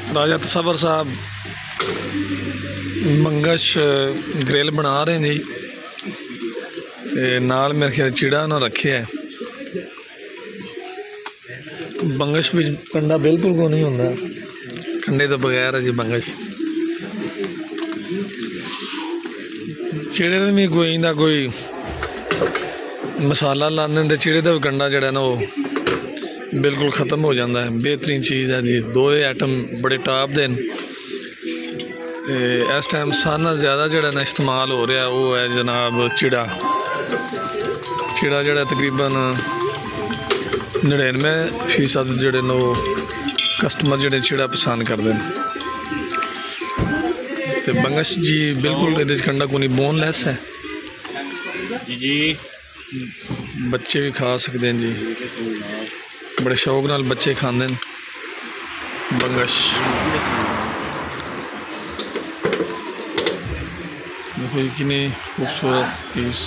राजा तसव्वुर साहब मंगश ग्रिल बना रहे हैं जी, नाल मेरे ख्याल चिड़ा उन्होंने रखे है। बंगश भी कंडा बिल्कुल को नहीं होता, कंडे तो बगैर है जी बंगश। चिड़े भी कोई ना कोई मसाला लाने चिड़े का भी कंडा जड़ा ना वो बिल्कुल ख़त्म हो जाता है। बेहतरीन चीज़ है जी, दो आइटम बड़े टॉप दे। इस टाइम सारे नाल ज़्यादा जड़ा ना इस्तेमाल हो रहा वो है जनाब चिड़ा। चिड़ा जड़ा तकरीबन 99% जड़े न कस्टमर जड़े चिड़ा पसंद करते हैं। तो बंगश जी बिल्कुल ये कंडा को नहीं, बोनलैस है जी। बच्चे भी खा सकते हैं जी, बड़े शौक नाल बच्चे खाते हैं बंगश। देखो कितनी खूबसूरत पीस।